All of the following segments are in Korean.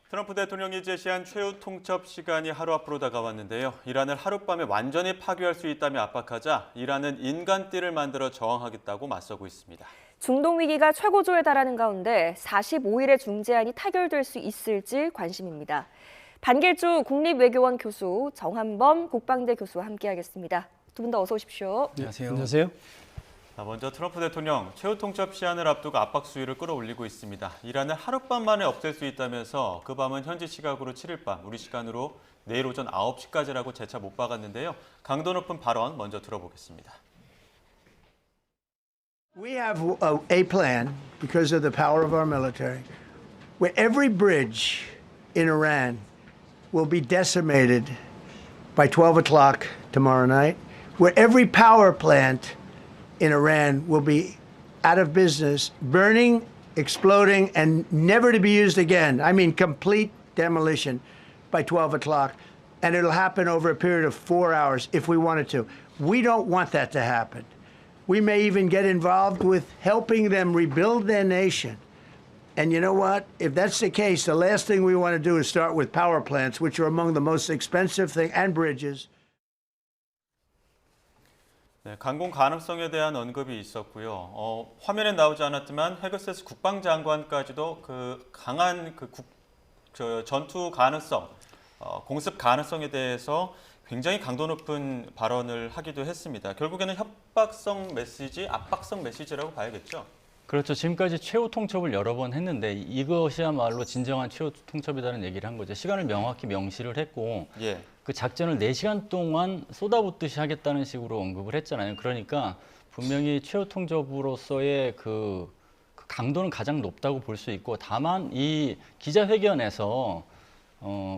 트럼프 대통령이 제시한 최후 통첩 시간이 하루 앞으로 다가왔는데요. 이란을 하룻밤에 완전히 파괴할 수 있다며 압박하자 이란은 인간띠를 만들어 저항하겠다고 맞서고 있습니다. 중동 위기가 최고조에 달하는 가운데 45일의 중재안이 타결될 수 있을지 관심입니다. 반길주 국립외교원 교수, 정한범 국방대 교수와 함께하겠습니다. 두 분 다 어서 오십시오. 안녕하세요. 안녕하세요. 먼저 트럼프 대통령 최후 통첩 시한을 앞두고 압박 수위를 끌어올리고 있습니다. 이란을 하룻밤 만에 없앨 수 있다면서 그 밤은 현지 시각으로 7일 밤, 우리 시간으로 내일 오전 9시까지라고 재차 못 박았는데요. 강도 높은 발언 먼저 들어보겠습니다. We have a plan because of the power of our military where every bridge in Iran will be decimated by 12 o'clock tomorrow night, where every power plant in Iran will be out of business, burning, exploding, and never to be used again. I mean, complete demolition by 12 o'clock. And it'll happen over a period of 4 hours if we wanted to. We don't want that to happen. We may even get involved with helping them rebuild their nation. And you know what? If that's the case, the last thing we want to do is start with power plants, which are among the most expensive things, and bridges. 네, 강공 가능성에 대한 언급이 있었고요. 화면에 나오지 않았지만 헤그세스 국방장관까지도 그 강한 전투 가능성, 공습 가능성에 대해서 굉장히 강도 높은 발언을 하기도 했습니다. 결국에는 협박성 메시지, 압박성 메시지라고 봐야겠죠. 그렇죠. 지금까지 최후 통첩을 여러 번 했는데 이것이야말로 진정한 최후 통첩이라는 얘기를 한 거죠. 시간을 명확히 명시를 했고 예. 그 작전을 4시간 동안 쏟아붓듯이 하겠다는 식으로 언급을 했잖아요. 그러니까 분명히 최후 통첩으로서의 그 강도는 가장 높다고 볼 수 있고, 다만 이 기자회견에서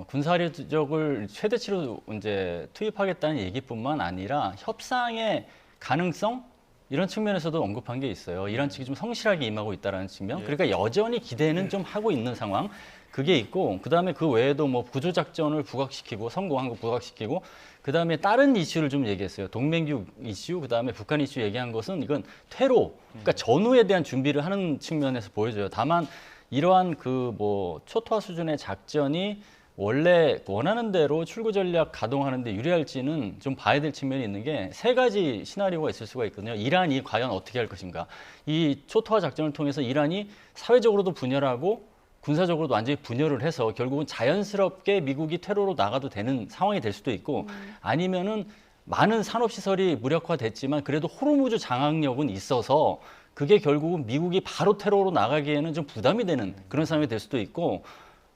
군사력을 최대치로 이제 투입하겠다는 얘기뿐만 아니라 협상의 가능성, 이런 측면에서도 언급한 게 있어요. 이란 측이 좀 성실하게 임하고 있다는 측면. 그러니까 여전히 기대는 좀 하고 있는 상황. 그게 있고, 그다음에 그 외에도 뭐 구조작전을 부각시키고 성공한 거 부각시키고, 그다음에 다른 이슈를 좀 얘기했어요. 동맹국 이슈, 그다음에 북한 이슈 얘기한 것은 이건 퇴로, 그러니까 전후에 대한 준비를 하는 측면에서 보여줘요. 다만 이러한 그 뭐 초토화 수준의 작전이 원래 원하는 대로 출구 전략 가동하는데 유리할지는 좀 봐야 될 측면이 있는 게, 3가지 시나리오가 있을 수가 있거든요. 이란이 과연 어떻게 할 것인가. 이 초토화 작전을 통해서 이란이 사회적으로도 분열하고 군사적으로도 완전히 분열을 해서 결국은 자연스럽게 미국이 테러로 나가도 되는 상황이 될 수도 있고, 아니면은 많은 산업시설이 무력화됐지만 그래도 호르무즈 장악력은 있어서 그게 결국은 미국이 바로 테러로 나가기에는 좀 부담이 되는 그런 상황이 될 수도 있고,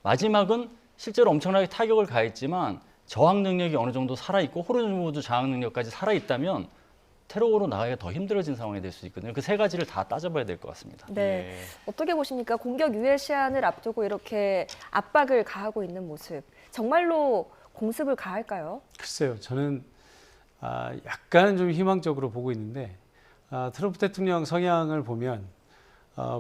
마지막은 실제로 엄청나게 타격을 가했지만 저항 능력이 어느 정도 살아있고 호르무즈 장악 능력까지 살아있다면 테러로 나가기가 더 힘들어진 상황이 될 수 있거든요. 그 3가지를 다 따져봐야 될 것 같습니다. 네, 어떻게 보십니까? 공격 유예 시한을 앞두고 이렇게 압박을 가하고 있는 모습, 정말로 공습을 가할까요? 글쎄요, 저는 약간 좀 희망적으로 보고 있는데, 트럼프 대통령 성향을 보면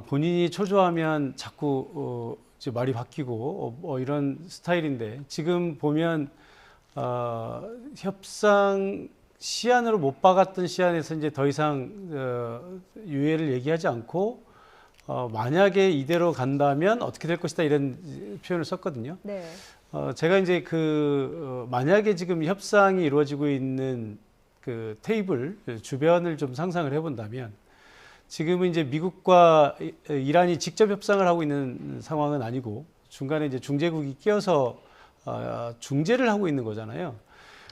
본인이 초조하면 자꾸 이제 말이 바뀌고 이런 스타일인데, 지금 보면 협상 시한으로 못 박았던 시한에서 이제 더 이상 유예를 얘기하지 않고 만약에 이대로 간다면 어떻게 될 것이다, 이런 표현을 썼거든요. 네. 제가 이제 만약에 지금 협상이 이루어지고 있는 그 테이블 주변을 좀 상상을 해본다면, 지금은 이제 미국과 이란이 직접 협상을 하고 있는 상황은 아니고 중간에 이제 중재국이 끼어서 중재를 하고 있는 거잖아요.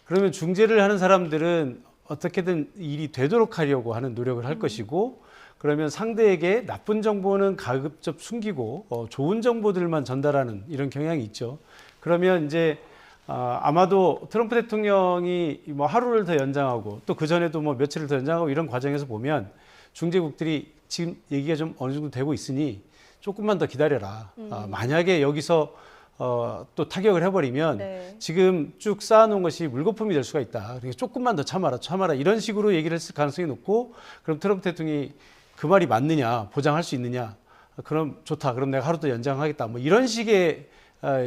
그러면 중재를 하는 사람들은 어떻게든 일이 되도록 하려고 하는 노력을 할 것이고, 그러면 상대에게 나쁜 정보는 가급적 숨기고 좋은 정보들만 전달하는 이런 경향이 있죠. 그러면 이제 아마도 트럼프 대통령이 뭐 하루를 더 연장하고 또 그 전에도 뭐 며칠을 더 연장하고 이런 과정에서 보면 중재국들이 지금 얘기가 좀 어느 정도 되고 있으니 조금만 더 기다려라. 만약에 여기서 또 타격을 해버리면 네. 지금 쭉 쌓아놓은 것이 물거품이 될 수가 있다. 그러니까 조금만 더 참아라. 이런 식으로 얘기를 했을 가능성이 높고, 그럼 트럼프 대통령이 그 말이 맞느냐, 보장할 수 있느냐, 그럼 좋다. 그럼 내가 하루 더 연장하겠다. 뭐 이런 식의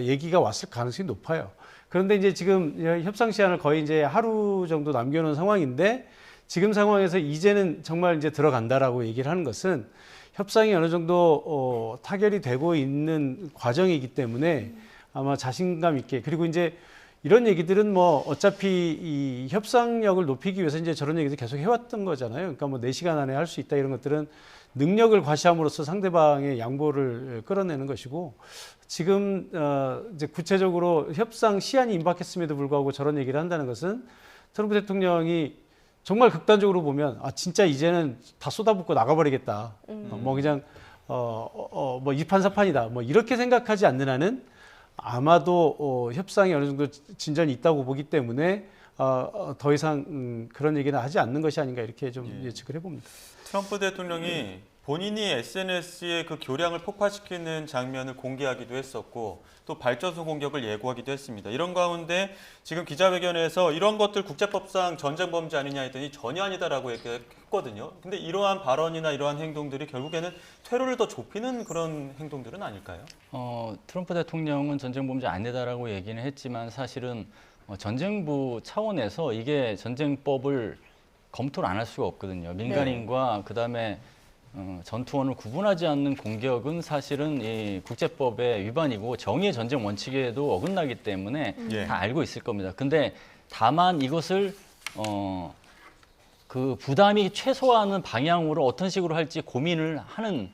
얘기가 왔을 가능성이 높아요. 그런데 이제 지금 협상 시한을 거의 이제 하루 정도 남겨놓은 상황인데, 지금 상황에서 이제는 정말 이제 들어간다라고 얘기를 하는 것은 협상이 어느 정도 타결이 되고 있는 과정이기 때문에 아마 자신감 있게 그리고 이제 이런 얘기들은 뭐 어차피 이 협상력을 높이기 위해서 이제 저런 얘기들 계속 해왔던 거잖아요. 그러니까 뭐 4시간 안에 할 수 있다 이런 것들은 능력을 과시함으로써 상대방의 양보를 끌어내는 것이고 지금 이제 구체적으로 협상 시한이 임박했음에도 불구하고 저런 얘기를 한다는 것은 트럼프 대통령이 정말 극단적으로 보면 아 진짜 이제는 다 쏟아붓고 나가버리겠다. 뭐 그냥 뭐 이판사판이다. 뭐 이렇게 생각하지 않는 한은 아마도 협상이 어느 정도 진전이 있다고 보기 때문에 더 이상 그런 얘기는 하지 않는 것이 아닌가 이렇게 좀 예측을 해봅니다. 트럼프 대통령이 본인이 SNS에 그 교량을 폭파시키는 장면을 공개하기도 했었고 또 발전소 공격을 예고하기도 했습니다. 이런 가운데 지금 기자회견에서 이런 것들 국제법상 전쟁 범죄 아니냐 했더니 전혀 아니다라고 얘기했거든요. 근데 이러한 발언이나 이러한 행동들이 결국에는 퇴로를 더 좁히는 그런 행동들은 아닐까요? 트럼프 대통령은 전쟁 범죄 아니다라고 얘기는 했지만 사실은 전쟁부 차원에서 이게 전쟁법을 검토를 안 할 수가 없거든요. 민간인과 그다음에 전투원을 구분하지 않는 공격은 사실은 이 국제법의 위반이고 정의의 전쟁 원칙에도 어긋나기 때문에 다 알고 있을 겁니다. 근데 다만 이것을 그 부담이 최소화하는 방향으로 어떤 식으로 할지 고민을 하는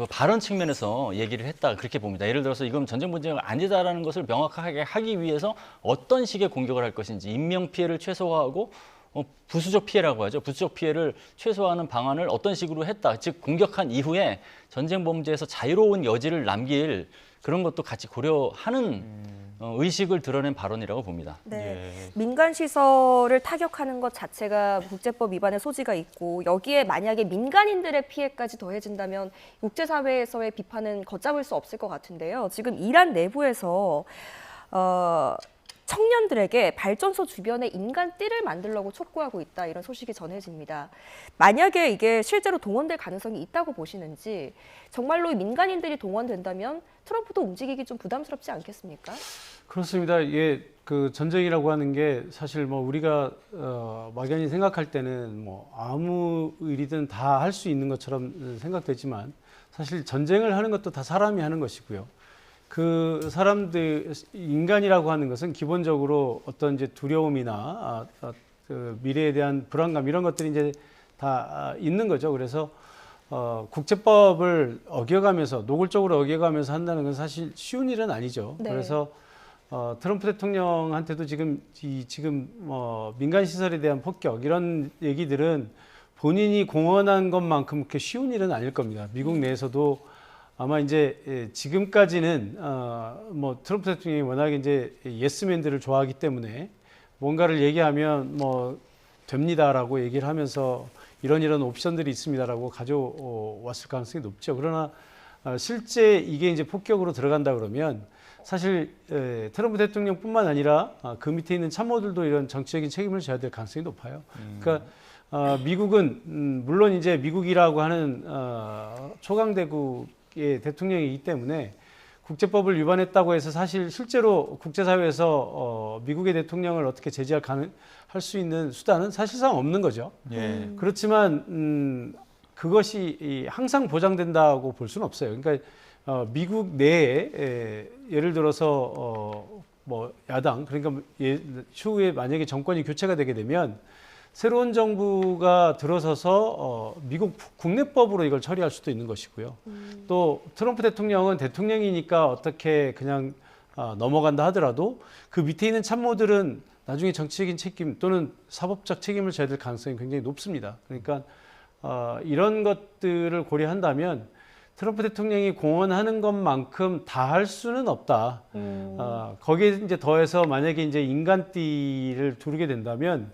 발언 측면에서 얘기를 했다 그렇게 봅니다. 예를 들어서 이건 전쟁 문제가 아니다라는 것을 명확하게 하기 위해서 어떤 식의 공격을 할 것인지 인명 피해를 최소화하고 부수적 피해라고 하죠. 부수적 피해를 최소화하는 방안을 어떤 식으로 했다. 즉 공격한 이후에 전쟁 범죄에서 자유로운 여지를 남길 그런 것도 같이 고려하는 의식을 드러낸 발언이라고 봅니다. 네. 민간 시설을 타격하는 것 자체가 국제법 위반의 소지가 있고 여기에 만약에 민간인들의 피해까지 더해진다면 국제사회에서의 비판은 걷잡을 수 없을 것 같은데요. 지금 이란 내부에서 청년들에게 발전소 주변에 인간띠를 만들려고 촉구하고 있다 이런 소식이 전해집니다. 만약에 이게 실제로 동원될 가능성이 있다고 보시는지 정말로 민간인들이 동원된다면 트럼프도 움직이기 좀 부담스럽지 않겠습니까? 그렇습니다. 예, 그 전쟁이라고 하는 게 사실 뭐 우리가 막연히 생각할 때는 뭐 아무 일이든 다 할 수 있는 것처럼 생각되지만 사실 전쟁을 하는 것도 다 사람이 하는 것이고요. 그 사람들 인간이라고 하는 것은 기본적으로 어떤 이제 두려움이나 그 미래에 대한 불안감 이런 것들이 이제 다 있는 거죠. 그래서 국제법을 어겨가면서 노골적으로 어겨가면서 한다는 건 사실 쉬운 일은 아니죠. 네. 그래서 트럼프 대통령한테도 지금 민간 시설에 대한 폭격 이런 얘기들은 본인이 공언한 것만큼 그렇게 쉬운 일은 아닐 겁니다. 미국 내에서도 아마 이제 지금까지는 뭐 트럼프 대통령이 워낙 이제 예스맨들을 좋아하기 때문에 뭔가를 얘기하면 뭐 됩니다라고 얘기를 하면서 이런 옵션들이 있습니다라고 가져왔을 가능성이 높죠. 그러나 실제 이게 이제 폭격으로 들어간다 그러면 사실 트럼프 대통령뿐만 아니라 그 밑에 있는 참모들도 이런 정치적인 책임을 져야 될 가능성이 높아요. 그러니까 미국은 물론 이제 미국이라고 하는 초강대국의 대통령이기 때문에 국제법을 위반했다고 해서 사실 실제로 국제사회에서 미국의 대통령을 어떻게 할 수 있는 수단은 사실상 없는 거죠. 그렇지만 그것이 항상 보장된다고 볼 수는 없어요. 그러니까 미국 내에 예를 들어서 뭐 야당 그러니까 추후에 만약에 정권이 교체가 되게 되면 새로운 정부가 들어서서 미국 국내법으로 이걸 처리할 수도 있는 것이고요. 또 트럼프 대통령은 대통령이니까 어떻게 그냥 넘어간다 하더라도 그 밑에 있는 참모들은 나중에 정치적인 책임 또는 사법적 책임을 져야 될 가능성이 굉장히 높습니다. 그러니까 이런 것들을 고려한다면 트럼프 대통령이 공언하는 것만큼 다 할 수는 없다. 거기에 이제 더해서 만약에 이제 인간띠를 두르게 된다면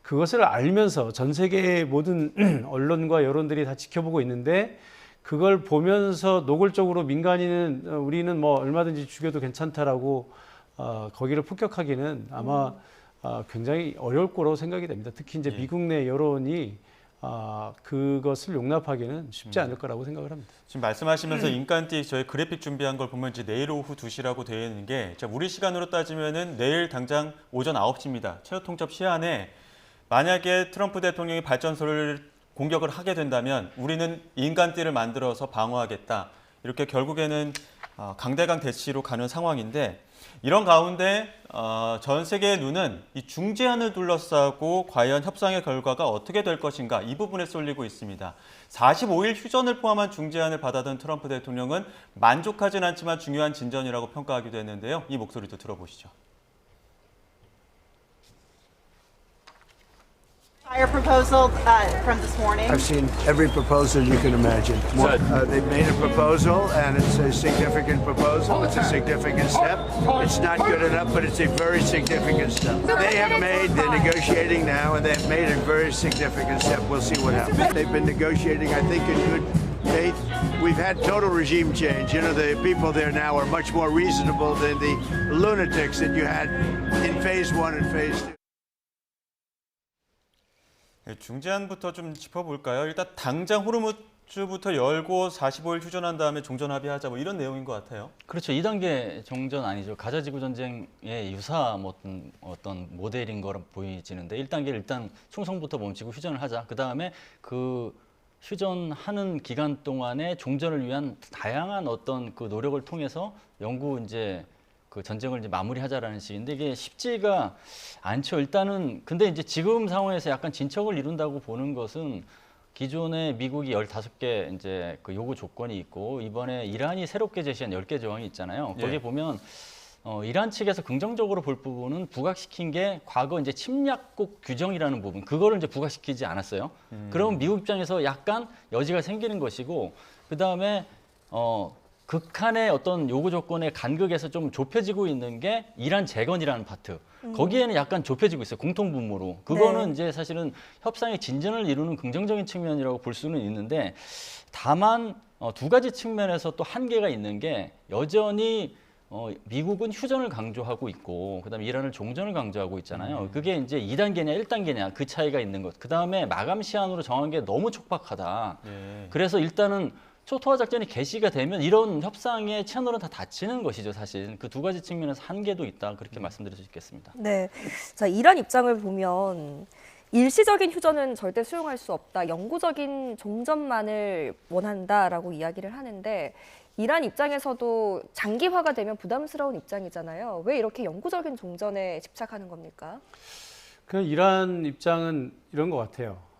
그것을 알면서 전 세계의 모든 언론과 여론들이 다 지켜보고 있는데 그걸 보면서 노골적으로 민간인은 우리는 뭐 얼마든지 죽여도 괜찮다라고 거기를 폭격하기는 아마 굉장히 어려울 거라고 생각이 됩니다. 특히 이제 미국 내 여론이 그것을 용납하기는 쉽지 않을 거라고 생각을 합니다. 지금 말씀하시면서 인간띠 저희 그래픽 준비한 걸 보면 이제 내일 오후 2시라고 되어 있는 게 우리 시간으로 따지면은 내일 당장 오전 9시입니다. 최후 통첩 시한에 만약에 트럼프 대통령이 발전소를 공격을 하게 된다면 우리는 인간띠를 만들어서 방어하겠다. 이렇게 결국에는 강대강 대치로 가는 상황인데 이런 가운데 전 세계의 눈은 이 중재안을 둘러싸고 과연 협상의 결과가 어떻게 될 것인가 이 부분에 쏠리고 있습니다. 45일 휴전을 포함한 중재안을 받아든 트럼프 대통령은 만족하진 않지만 중요한 진전이라고 평가하기도 했는데요. 이 목소리도 들어보시죠. Entire proposal from this morning. I've seen every proposal you can imagine. They've made a proposal, and it's a significant proposal. It's a significant step. It's not good enough, but it's a very significant step. They have made, they're negotiating now, and they've made a very significant step. We'll see what happens. They've been negotiating, I think, in good faith. We've had total regime change. You know, the people there now are much more reasonable than the lunatics that you had in phase 1 and phase 2. 중재안부터 좀 짚어볼까요? 일단 당장 호르무즈부터 열고 45일 휴전한 다음에 종전 합의하자 뭐 이런 내용인 것 같아요. 그렇죠. 2단계 종전 아니죠. 가자 지구 전쟁의 유사 어떤 모델인 거로 보이지는데 1단계 일단 충성부터 멈추고 휴전을 하자. 그다음에 그 휴전하는 기간 동안에 종전을 위한 다양한 어떤 그 노력을 통해서 영구 이제 그 전쟁을 이제 마무리하자라는 식인데 이게 쉽지가 않죠. 일단은 근데 이제 지금 상황에서 약간 진척을 이룬다고 보는 것은 기존에 미국이 15개 이제 그 요구 조건이 있고 이번에 이란이 새롭게 제시한 10개 조항이 있잖아요. 거기에 보면 이란 측에서 긍정적으로 볼 부분은 부각시킨 게 과거 이제 침략국 규정이라는 부분 그거를 이제 부각시키지 않았어요. 그러면 미국 입장에서 약간 여지가 생기는 것이고 그다음에 극한의 어떤 요구 조건의 간극에서 좀 좁혀지고 있는 게 이란 재건이라는 파트. 거기에는 약간 좁혀지고 있어요. 공통분모로. 그거는 이제 사실은 협상의 진전을 이루는 긍정적인 측면이라고 볼 수는 있는데 다만 두 가지 측면에서 또 한계가 있는 게 여전히 미국은 휴전을 강조하고 있고 그다음에 이란은 종전을 강조하고 있잖아요. 그게 이제 2단계냐 1단계냐 그 차이가 있는 것. 그다음에 마감 시한으로 정한 게 너무 촉박하다. 그래서 일단은 초토화 작전이 개시가 되면 이런 협상의 채널은 다 닫히는 것이죠, 사실. 그 두 가지 측면에서 한계도 있다, 그렇게 말씀드릴 수 있겠습니다. 네. 자, 이란 입장을 보면 일시적인 휴전은 절대 수용할 수 없다. 영구적인 종전만을 원한다라고 이야기를 하는데 이란 입장에서도 장기화가 되면 부담스러운 입장이잖아요. 왜 이렇게 영구적인 종전에 집착하는 겁니까? 그 이란 입장은 이런 것 같아요.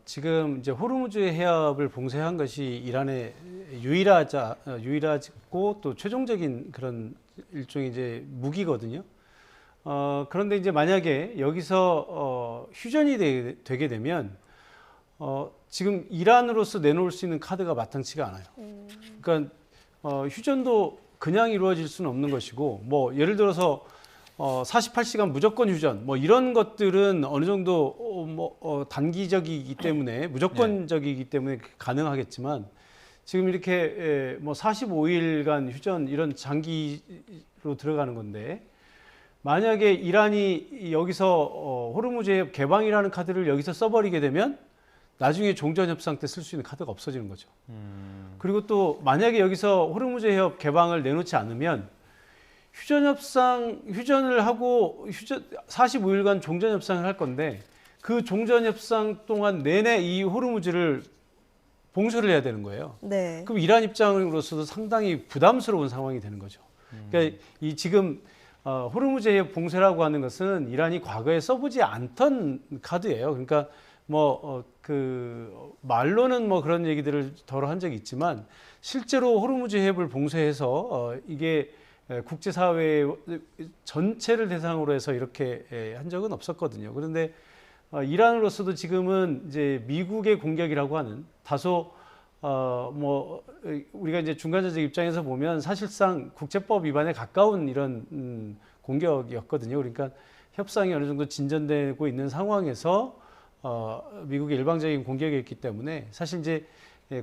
지금 이제 호르무즈 해협을 봉쇄한 것이 이란의 유일하고 또 최종적인 그런 일종의 이제 무기거든요. 그런데 이제 만약에 여기서 휴전이 되게 되면 지금 이란으로서 내놓을 수 있는 카드가 마땅치가 않아요. 그러니까 휴전도 그냥 이루어질 수는 없는 것이고, 뭐 예를 들어서 48시간 무조건 휴전, 뭐 이런 것들은 어느 정도 단기적이기 때문에 무조건적이기 때문에 가능하겠지만 지금 이렇게 뭐 45일간 휴전 이런 장기로 들어가는 건데 만약에 이란이 여기서 호르무즈 해협 개방이라는 카드를 여기서 써버리게 되면 나중에 종전 협상 때 쓸 수 있는 카드가 없어지는 거죠. 그리고 또 만약에 여기서 호르무즈 해협 개방을 내놓지 않으면 휴전을 하고 45일간 종전 협상을 할 건데 그 종전 협상 동안 내내 이 호르무즈를 봉쇄를 해야 되는 거예요. 네. 그럼 이란 입장으로서도 상당히 부담스러운 상황이 되는 거죠. 그러니까 이 지금 호르무즈 해협 봉쇄라고 하는 것은 이란이 과거에 써보지 않던 카드예요. 그러니까 그 말로는 뭐 그런 얘기들을 더러 한 적이 있지만 실제로 호르무즈 해협을 봉쇄해서 이게 국제사회 전체를 대상으로 해서 이렇게 한 적은 없었거든요. 그런데 이란으로서도 지금은 이제 미국의 공격이라고 하는 다소 우리가 이제 중간자적 입장에서 보면 사실상 국제법 위반에 가까운 이런 공격이었거든요. 그러니까 협상이 어느 정도 진전되고 있는 상황에서 미국의 일방적인 공격이었기 때문에 사실 이제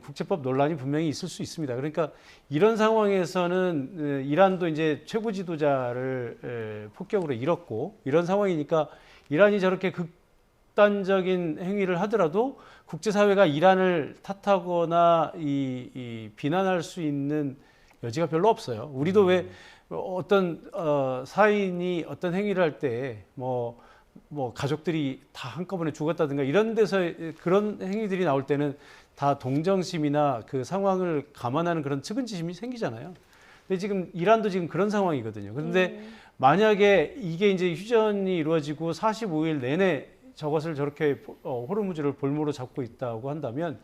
국제법 논란이 분명히 있을 수 있습니다. 그러니까 이런 상황에서는 이란도 이제 최고 지도자를 폭격으로 잃었고 이런 상황이니까 이란이 저렇게 극단적인 행위를 하더라도 국제사회가 이란을 탓하거나 비난할 수 있는 여지가 별로 없어요. 우리도 왜 어떤 사인이 어떤 행위를 할 때 뭐 가족들이 다 한꺼번에 죽었다든가 이런 데서 그런 행위들이 나올 때는 다 동정심이나 그 상황을 감안하는 그런 측은지심이 생기잖아요. 근데 지금 이란도 지금 그런 상황이거든요. 그런데 만약에 이게 이제 휴전이 이루어지고 45일 내내 저것을 저렇게 호르무즈를 볼모로 잡고 있다고 한다면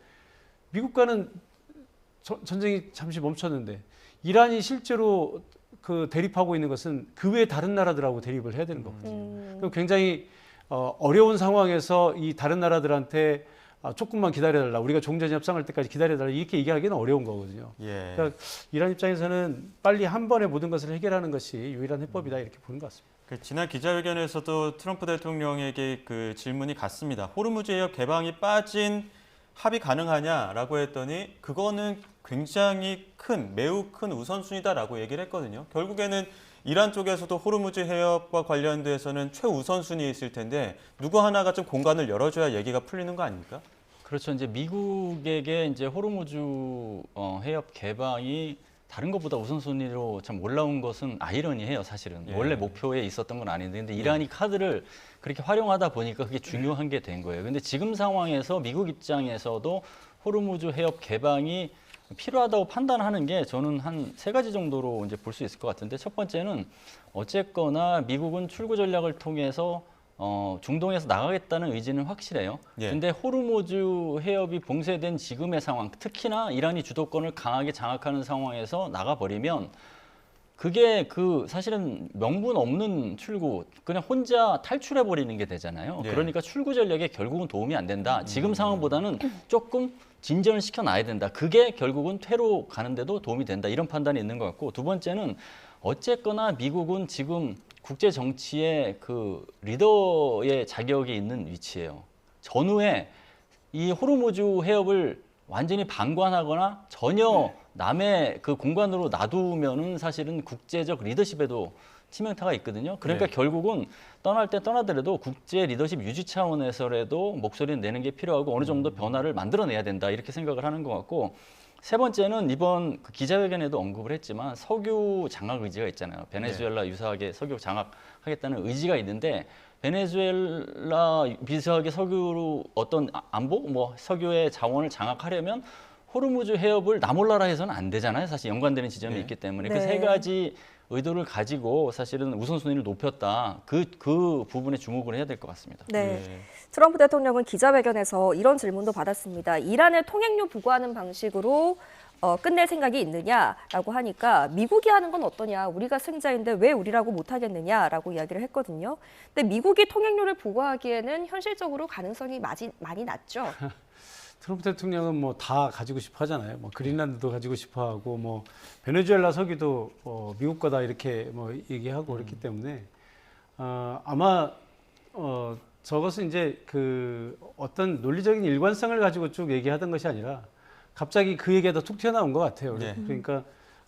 미국과는 전쟁이 잠시 멈췄는데 이란이 실제로 그 대립하고 있는 것은 그 외 다른 나라들하고 대립을 해야 되는 거거든요. 그럼 굉장히 어려운 상황에서 이 다른 나라들한테 조금만 기다려달라, 우리가 종전 협상할 때까지 기다려달라 이렇게 얘기하기는 어려운 거거든요. 예. 그러니까 이란 입장에서는 빨리 한 번에 모든 것을 해결하는 것이 유일한 해법이다 이렇게 보는 것 같습니다. 지난 기자회견에서도 트럼프 대통령에게 그 질문이 갔습니다. 호르무즈 해협 개방이 빠진 합의 가능하냐라고 했더니 그거는 굉장히 매우 큰 우선순위다라고 얘기를 했거든요. 결국에는 이란 쪽에서도 호르무즈 해협과 관련돼서는 최우선순위에 있을 텐데 누구 하나가 좀 공간을 열어줘야 얘기가 풀리는 거 아닙니까? 그렇죠. 이제 미국에게 이제 호르무즈 해협 개방이 다른 것보다 우선순위로 참 올라온 것은 아이러니해요, 사실은. 예. 원래 목표에 있었던 건 아닌데, 근데 이란이 카드를 그렇게 활용하다 보니까 그게 중요한 게 된 거예요. 근데 지금 상황에서 미국 입장에서도 호르무즈 해협 개방이 필요하다고 판단하는 게 저는 한 3가지 정도로 이제 볼 수 있을 것 같은데, 첫 번째는 어쨌거나 미국은 출구 전략을 통해서 중동에서 나가겠다는 의지는 확실해요. 예. 근데 호르무즈 해협이 봉쇄된 지금의 상황, 특히나 이란이 주도권을 강하게 장악하는 상황에서 나가버리면 그게 사실은 명분 없는 출구, 그냥 혼자 탈출해버리는 게 되잖아요. 예. 그러니까 출구 전략에 결국은 도움이 안 된다. 지금 상황보다는 조금 진전을 시켜놔야 된다. 그게 결국은 퇴로 가는데도 도움이 된다. 이런 판단이 있는 것 같고, 두 번째는 어쨌거나 미국은 지금 국제 정치의 그 리더의 자격이 있는 위치예요. 전후에 이 호르무즈 해협을 완전히 방관하거나 전혀 남의 그 공간으로 놔두면은 사실은 국제적 리더십에도 치명타가 있거든요. 그러니까 네. 결국은 떠날 때 떠나더라도 국제 리더십 유지 차원에서라도 목소리를 내는 게 필요하고 어느 정도 변화를 만들어내야 된다 이렇게 생각을 하는 것 같고, 세 번째는 이번 그 기자회견에도 언급을 했지만 석유 장악 의지가 있잖아요. 베네수엘라 유사하게 석유 장악하겠다는 의지가 있는데, 베네수엘라 비슷하게 석유로 어떤 안보, 석유의 자원을 장악하려면 호르무즈 해협을 나몰라라 해서는 안 되잖아요. 사실 연관되는 지점이 네. 있기 때문에 네. 그 3가지 의도를 가지고 사실은 우선순위를 높였다. 그 부분에 주목을 해야 될 것 같습니다. 네. 예. 트럼프 대통령은 기자회견에서 이런 질문도 받았습니다. 이란을 통행료 부과하는 방식으로 끝낼 생각이 있느냐라고 하니까 미국이 하는 건 어떠냐, 우리가 승자인데 왜 우리라고 못하겠느냐라고 이야기를 했거든요. 근데 미국이 통행료를 부과하기에는 현실적으로 가능성이 많이 낮죠. 트럼프 대통령은 뭐 다 가지고 싶어 하잖아요. 뭐 그린란드도 가지고 싶어 하고, 뭐 베네수엘라 석유도 미국 거다 이렇게 뭐 얘기하고 그렇기 때문에 아마 저것은 이제 그 어떤 논리적인 일관성을 가지고 쭉 얘기하던 것이 아니라 갑자기 그 얘기가 툭 튀어나온 것 같아요. 네. 그러니까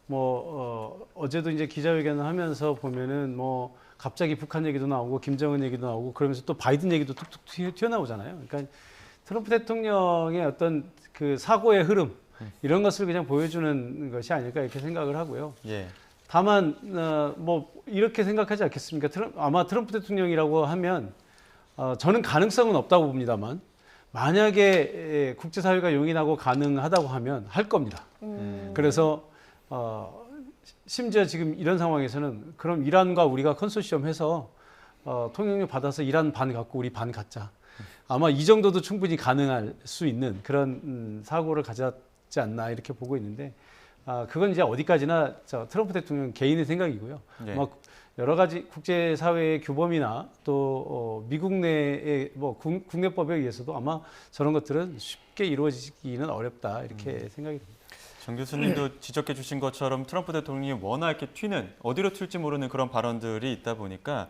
뭐 어제도 이제 기자회견을 하면서 보면은 뭐 갑자기 북한 얘기도 나오고 김정은 얘기도 나오고 그러면서 또 바이든 얘기도 툭툭 튀어나오잖아요. 그러니까 트럼프 대통령의 어떤 그 사고의 흐름 이런 것을 그냥 보여주는 것이 아닐까 이렇게 생각을 하고요. 예. 다만 뭐 이렇게 생각하지 않겠습니까? 아마 트럼프 대통령이라고 하면 저는 가능성은 없다고 봅니다만 만약에 국제사회가 용인하고 가능하다고 하면 할 겁니다. 그래서 심지어 지금 이런 상황에서는 그럼 이란과 우리가 컨소시엄 해서 통행료 받아서 이란 반 갖고 우리 반 갖자. 아마 이 정도도 충분히 가능할 수 있는 그런 사고를 가졌지 않나 이렇게 보고 있는데, 그건 이제 어디까지나 트럼프 대통령 개인의 생각이고요. 네. 뭐 여러 가지 국제사회의 규범이나 또 미국 내의 뭐 국내법에 의해서도 아마 저런 것들은 쉽게 이루어지기는 어렵다 이렇게 생각이 듭니다. 정 교수님도 지적해 주신 것처럼 트럼프 대통령이 워낙 이렇게 튀는, 어디로 튈지 모르는 그런 발언들이 있다 보니까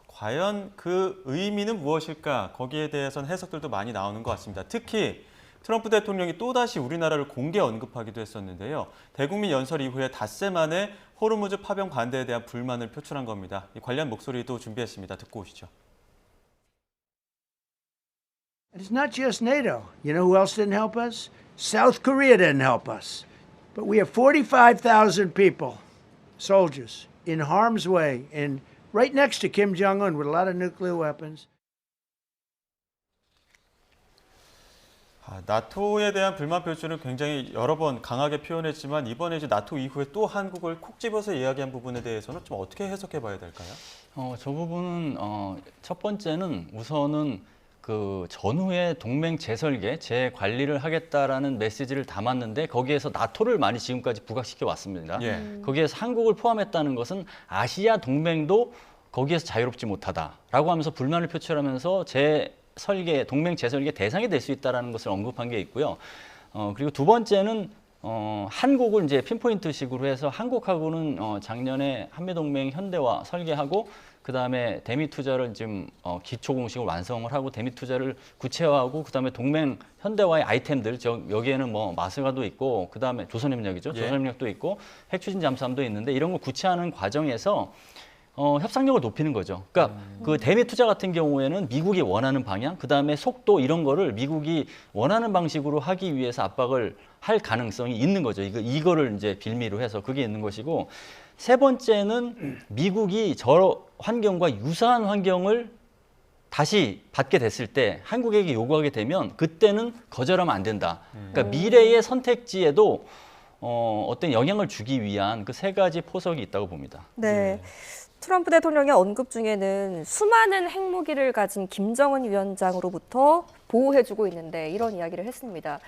과연 그 의미는 무엇일까, 거기에 대해서는 해석들도 많이 나오는 것 같습니다. 특히 트럼프 대통령이 또다시 우리나라를 공개 언급하기도 했었는데요. 대국민 연설 이후에 닷새 만에 호르무즈 파병 반대에 대한 불만을 표출한 겁니다. 이 관련 목소리도 준비했습니다. 듣고 오시죠. And it's not just NATO. You know who else didn't help us? South Korea didn't help us. But we have 45,000 people, soldiers, in harm's way in right next to Kim Jong-un with a lot of nuclear weapons. 나토에 대한 불만 표출은 굉장히 여러 번 강하게 표현했지만 이번에 이제 나토 이후에 또 한국을 콕 집어서 이야기한 부분에 대해서는 좀 어떻게 해석해 봐야 될까요? 저 부분은 첫 번째는 우선은 그 전후에 동맹 재설계, 재관리를 하겠다라는 메시지를 담았는데 거기에서 나토를 많이 지금까지 부각시켜 왔습니다. 거기에서 한국을 포함했다는 것은 아시아 동맹도 거기에서 자유롭지 못하다라고 하면서 불만을 표출하면서 설계, 동맹 재설계 대상이 될 수 있다는 것을 언급한 게 있고요. 그리고 두 번째는 한국을 이제 핀포인트식으로 해서 한국하고는 작년에 한미동맹 현대화 설계하고 그다음에 대미 투자를 지금 기초 공식을 완성을 하고 대미 투자를 구체화하고 그다음에 동맹 현대화의 아이템들 여기에는 뭐 마스가도 있고 그다음에 조선협력이죠. 조선협력도 있고 핵추진 잠수함도 있는데 이런 걸 구체화하는 과정에서 협상력을 높이는 거죠. 그러니까 그 대미 투자 같은 경우에는 미국이 원하는 방향, 그 다음에 속도 이런 거를 미국이 원하는 방식으로 하기 위해서 압박을 할 가능성이 있는 거죠. 이거를 이제 빌미로 해서 그게 있는 것이고 세 번째는 미국이 저 환경과 유사한 환경을 다시 받게 됐을 때 한국에게 요구하게 되면 그때는 거절하면 안 된다. 그러니까 미래의 선택지에도 어떤 영향을 주기 위한 그 세 가지 포석이 있다고 봅니다. 네. 트럼프 대통령의 언급 중에는 수많은 핵무기를 가진 김정은 위원장으로부터 보호해주고 있는데 이런 이야기를 했습니다.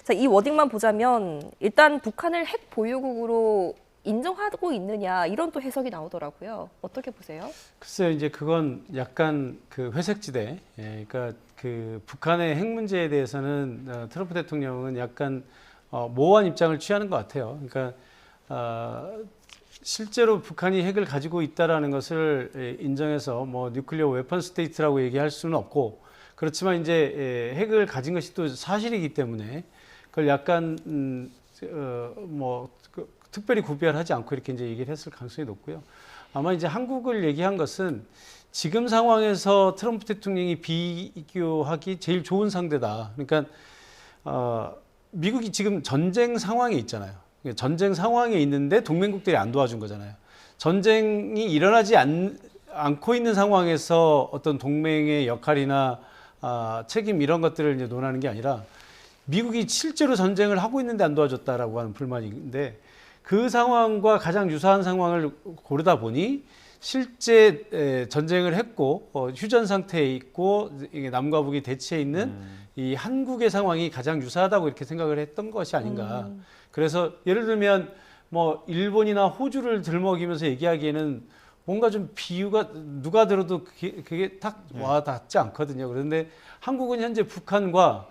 자, 이 워딩만 보자면 일단 북한을 핵 보유국으로 인정하고 있느냐 이런 또 해석이 나오더라고요. 어떻게 보세요? 글쎄요, 이제 그건 약간 그 회색지대. 그러니까 그 북한의 핵 문제에 대해서는 트럼프 대통령은 약간 모호한 입장을 취하는 것 같아요. 그러니까 실제로 북한이 핵을 가지고 있다라는 것을 인정해서 뭐 뉴클리어 웨펀 스테이트라고 얘기할 수는 없고 그렇지만 이제 핵을 가진 것이 또 사실이기 때문에 그걸 약간 특별히 구별하지 않고 이렇게 이제 얘기를 했을 가능성이 높고요. 아마 이제 한국을 얘기한 것은 지금 상황에서 트럼프 대통령이 비교하기 제일 좋은 상대다. 그러니까 미국이 지금 전쟁 상황에 있잖아요. 전쟁 상황에 있는데 동맹국들이 안 도와준 거잖아요. 전쟁이 일어나지 않고 있는 상황에서 어떤 동맹의 역할이나 책임 이런 것들을 이제 논하는 게 아니라 미국이 실제로 전쟁을 하고 있는데 안 도와줬다라고 하는 불만인데 그 상황과 가장 유사한 상황을 고르다 보니 실제 전쟁을 했고 휴전 상태에 있고 남과 북이 대치해 있는 이 한국의 상황이 가장 유사하다고 이렇게 생각을 했던 것이 아닌가. 그래서 예를 들면 뭐 일본이나 호주를 들먹이면서 얘기하기에는 뭔가 좀 비유가 누가 들어도 그게 딱 와닿지 않거든요. 그런데 한국은 현재 북한과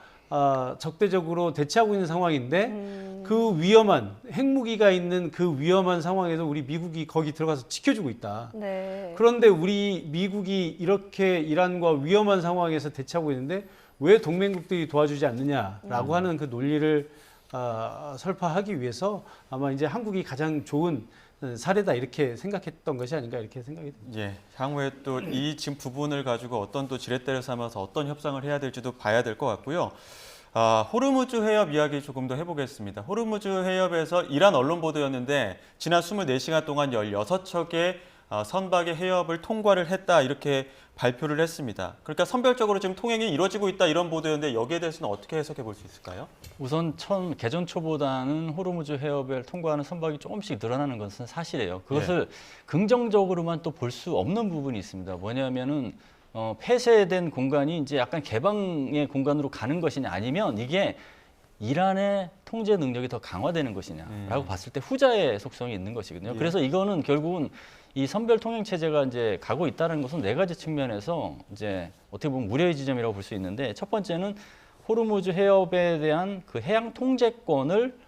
적대적으로 대치하고 있는 상황인데 그 위험한 핵무기가 있는 그 위험한 상황에서 우리 미국이 거기 들어가서 지켜주고 있다. 네. 그런데 우리 미국이 이렇게 이란과 위험한 상황에서 대치하고 있는데 왜 동맹국들이 도와주지 않느냐라고 하는 그 논리를 설파하기 위해서 아마 이제 한국이 가장 좋은 사례다 이렇게 생각했던 것이 아닌가 이렇게 생각이 듭니다. 예, 향후에 또 이 지금 부분을 가지고 어떤 또 지렛대를 삼아서 어떤 협상을 해야 될지도 봐야 될 것 같고요. 호르무즈 해협 이야기 조금 더 해보겠습니다. 호르무즈 해협에서 이란 언론 보도였는데 지난 24시간 동안 16척의 선박의 해협을 통과를 했다 이렇게 발표를 했습니다. 그러니까 선별적으로 지금 통행이 이루어지고 있다 이런 보도였는데 여기에 대해서는 어떻게 해석해 볼 수 있을까요? 우선 개전 초보다는 호르무즈 해협을 통과하는 선박이 조금씩 늘어나는 것은 사실이에요. 그것을 긍정적으로만 또 볼 수 없는 부분이 있습니다. 뭐냐면은 폐쇄된 공간이 이제 약간 개방의 공간으로 가는 것이냐 아니면 이게 이란의 통제 능력이 더 강화되는 것이냐라고 봤을 때 후자의 속성이 있는 것이거든요. 그래서 이거는 결국은 이 선별 통행 체제가 이제 가고 있다는 것은 네 가지 측면에서 이제 어떻게 보면 우려의 지점이라고 볼 수 있는데 첫 번째는 호르무즈 해협에 대한 그 해양 통제권을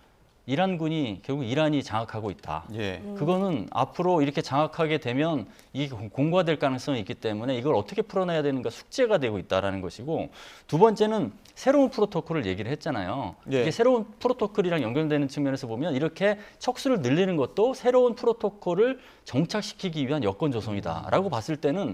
이란군이 결국 이란이 장악하고 있다. 그거는 앞으로 이렇게 장악하게 되면 이게 공고화될 가능성이 있기 때문에 이걸 어떻게 풀어내야 되는가 숙제가 되고 있다라는 것이고 두 번째는 새로운 프로토콜을 얘기를 했잖아요. 이게 새로운 프로토콜이랑 연결되는 측면에서 보면 이렇게 척수를 늘리는 것도 새로운 프로토콜을 정착시키기 위한 여건 조성이다라고 봤을 때는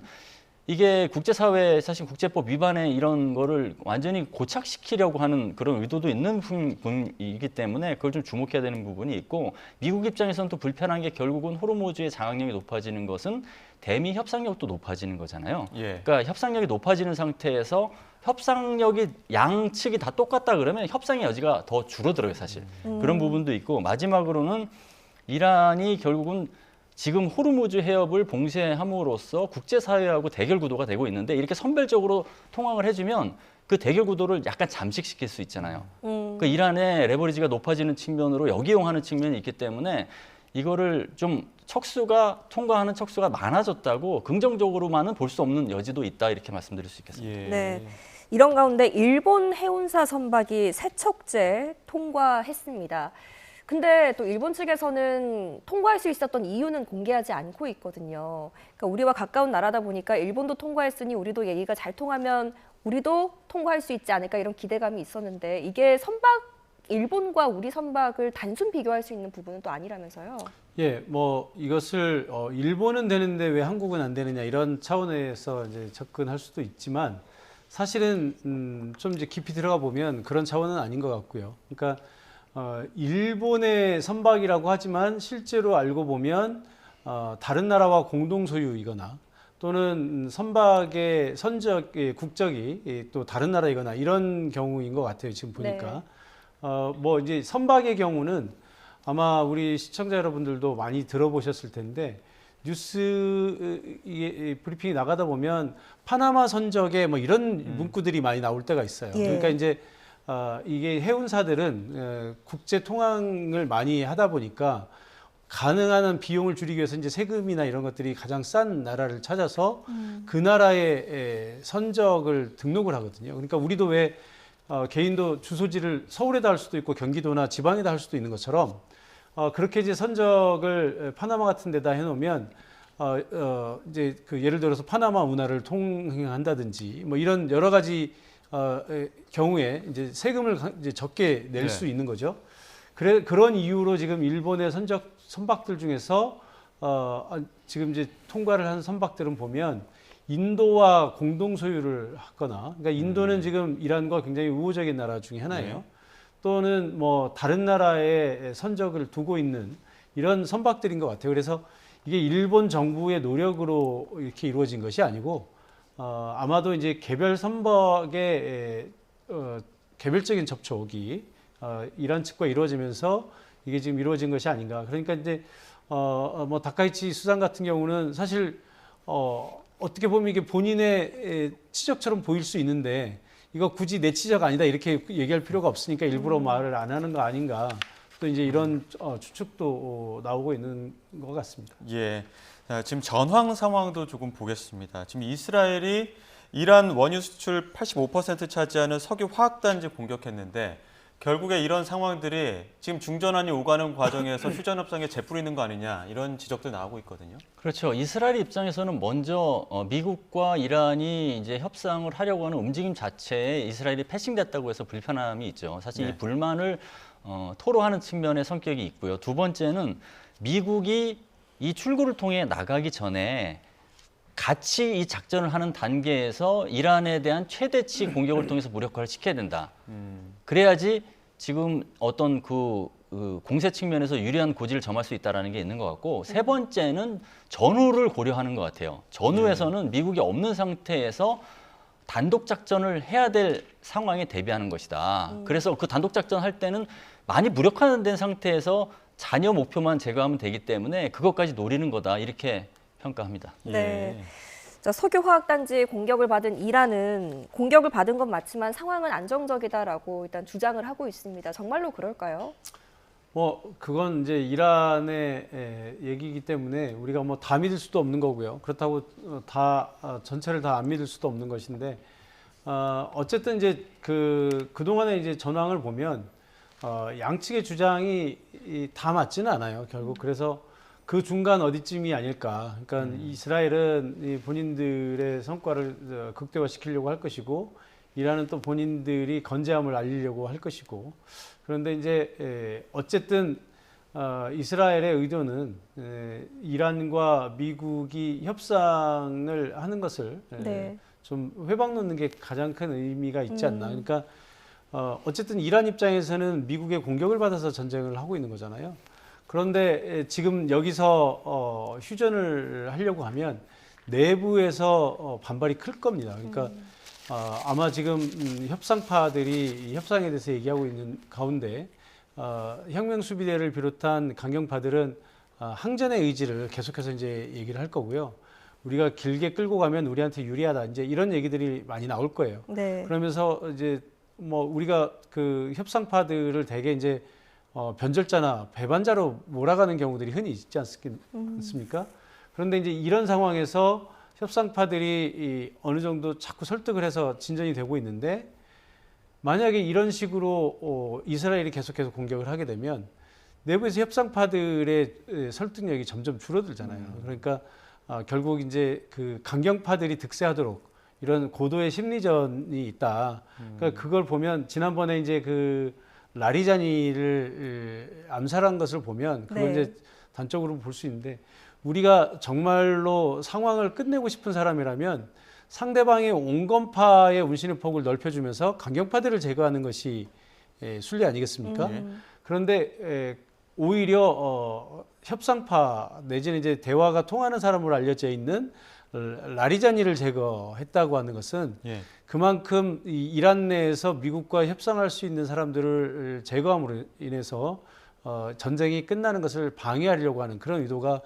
이게 국제사회 사실 국제법 위반의 이런 거를 완전히 고착시키려고 하는 그런 의도도 있는 분이기 때문에 그걸 좀 주목해야 되는 부분이 있고 미국 입장에서는 또 불편한 게 결국은 호르무즈의 장악력이 높아지는 것은 대미 협상력도 높아지는 거잖아요. 예. 그러니까 협상력이 높아지는 상태에서 협상력이 양측이 다 똑같다 그러면 협상의 여지가 더 줄어들어요, 사실. 그런 부분도 있고 마지막으로는 이란이 결국은 지금 호르무즈 해협을 봉쇄함으로써 국제사회하고 대결 구도가 되고 있는데 이렇게 선별적으로 통항을 해주면 그 대결 구도를 약간 잠식시킬 수 있잖아요. 그 이란의 레버리지가 높아지는 측면으로 역이용하는 측면이 있기 때문에 이거를 좀 통과하는 척수가 많아졌다고 긍정적으로만은 볼 수 없는 여지도 있다 이렇게 말씀드릴 수 있겠습니다. 예. 네. 이런 가운데 일본 해운사 선박이 세척제 통과했습니다. 근데 또 일본 측에서는 통과할 수 있었던 이유는 공개하지 않고 있거든요. 그러니까 우리와 가까운 나라다 보니까 일본도 통과했으니 우리도 얘기가 잘 통하면 우리도 통과할 수 있지 않을까 이런 기대감이 있었는데 이게 일본과 우리 선박을 단순 비교할 수 있는 부분은 또 아니라면서요. 예, 뭐 이것을 일본은 되는데 왜 한국은 안 되느냐 이런 차원에서 이제 접근할 수도 있지만 사실은 좀 이제 깊이 들어가 보면 그런 차원은 아닌 것 같고요. 그러니까 일본의 선박이라고 하지만 실제로 알고 보면 다른 나라와 공동 소유이거나 또는 선박의 국적이 또 다른 나라이거나 이런 경우인 것 같아요. 지금 보니까. 뭐 이제 선박의 경우는 아마 우리 시청자 여러분들도 많이 들어보셨을 텐데 뉴스 브리핑이 나가다 보면 파나마 선적에 뭐 이런 문구들이 많이 나올 때가 있어요. 예. 그러니까 이제 이게 해운사들은 국제 통항을 많이 하다 보니까 가능한 비용을 줄이기 위해서 이제 세금이나 이런 것들이 가장 싼 나라를 찾아서 그 나라의 선적을 등록을 하거든요. 그러니까 우리도 왜 개인도 주소지를 서울에다 할 수도 있고 경기도나 지방에다 할 수도 있는 것처럼 그렇게 이제 선적을 파나마 같은 데다 해놓으면 이제 그 예를 들어서 파나마 운하를 통행한다든지 뭐 이런 여러 가지 경우에 이제 세금을 이제 적게 낼 수 있는 거죠. 그런 이유로 지금 일본의 선박들 중에서 지금 이제 통과를 한 선박들은 보면 인도와 공동 소유를 하거나, 그러니까 인도는 지금 이란과 굉장히 우호적인 나라 중에 하나예요. 또는 뭐 다른 나라의 선적을 두고 있는 이런 선박들인 것 같아요. 그래서 이게 일본 정부의 노력으로 이렇게 이루어진 것이 아니고 아마도 이제 개별 선박의 개별적인 접촉이 이란 측과 이루어지면서 이게 지금 이루어진 것이 아닌가. 그러니까 이제 뭐 다카이치 수상 같은 경우는 사실 어떻게 보면 이게 본인의 치적처럼 보일 수 있는데 이거 굳이 내 치적 아니다 이렇게 얘기할 필요가 없으니까 일부러 말을 안 하는 거 아닌가. 또 이제 이런 추측도 나오고 있는 것 같습니다. 예. 지금 전황 상황도 조금 보겠습니다. 지금 이스라엘이 이란 원유 수출 85% 차지하는 석유 화학단지 공격했는데 결국에 이런 상황들이 지금 중전환이 오가는 과정에서 휴전 협상에 재뿌리는 거 아니냐 이런 지적도 나오고 있거든요. 그렇죠. 이스라엘 입장에서는 먼저 미국과 이란이 이제 협상을 하려고 하는 움직임 자체에 이스라엘이 패싱됐다고 해서 불편함이 있죠. 사실 이 불만을 토로하는 측면의 성격이 있고요. 두 번째는 미국이 이 출구를 통해 나가기 전에 같이 이 작전을 하는 단계에서 이란에 대한 최대치 공격을 통해서 무력화를 시켜야 된다. 그래야지 지금 어떤 그 공세 측면에서 유리한 고지를 점할 수 있다는 게 있는 것 같고 세 번째는 전후를 고려하는 것 같아요. 전후에서는 미국이 없는 상태에서 단독 작전을 해야 될 상황에 대비하는 것이다. 그래서 그 단독 작전 할 때는 많이 무력화된 상태에서 잔여 목표만 제거하면 되기 때문에 그것까지 노리는 거다 이렇게 평가합니다. 네. 자, 석유화학단지 공격을 받은 이란은 공격을 받은 건 맞지만 상황은 안정적이다라고 일단 주장을 하고 있습니다. 정말로 그럴까요? 뭐 그건 이제 이란의 얘기이기 때문에 우리가 뭐 다 믿을 수도 없는 거고요. 그렇다고 전체를 다 안 믿을 수도 없는 것인데 어쨌든 이제 그동안의 이제 전황을 보면 양측의 주장이 다 맞지는 않아요. 결국 그래서 그 중간 어디쯤이 아닐까. 그러니까 이스라엘은 본인들의 성과를 극대화시키려고 할 것이고 이란은 또 본인들이 건재함을 알리려고 할 것이고 그런데 이제 어쨌든 이스라엘의 의도는 이란과 미국이 협상을 하는 것을 네. 좀 회방 놓는 게 가장 큰 의미가 있지 않나. 그러니까 어쨌든 이란 입장에서는 미국의 공격을 받아서 전쟁을 하고 있는 거잖아요. 그런데 지금 여기서 휴전을 하려고 하면 내부에서 반발이 클 겁니다. 그러니까 아마 지금 협상파들이 이 협상에 대해서 얘기하고 있는 가운데 혁명수비대를 비롯한 강경파들은 항전의 의지를 계속해서 이제 얘기를 할 거고요. 우리가 길게 끌고 가면 우리한테 유리하다. 이제 이런 얘기들이 많이 나올 거예요. 네. 그러면서 이제 뭐 우리가 그 협상파들을 대개 이제 변절자나 배반자로 몰아가는 경우들이 흔히 있지 않습니까? 그런데 이제 이런 상황에서 협상파들이 어느 정도 자꾸 설득을 해서 진전이 되고 있는데 만약에 이런 식으로 이스라엘이 계속해서 공격을 하게 되면 내부에서 협상파들의 설득력이 점점 줄어들잖아요. 그러니까 결국 이제 그 강경파들이 득세하도록 이런 고도의 심리전이 있다. 그러니까 그걸 보면 지난번에 이제 그 라리자니를 암살한 것을 보면 그걸 네. 이제 단적으로 볼 수 있는데 우리가 정말로 상황을 끝내고 싶은 사람이라면 상대방의 온건파의 운신의 폭을 넓혀주면서 강경파들을 제거하는 것이 순리 아니겠습니까? 그런데 오히려 협상파 내지는 이제 대화가 통하는 사람으로 알려져 있는 라리자니를 제거했다고 하는 것은 예. 그만큼 이 이란 내에서 미국과 협상할 수 있는 사람들을 제거함으로 인해서 전쟁이 끝나는 것을 방해하려고 하는 그런 의도가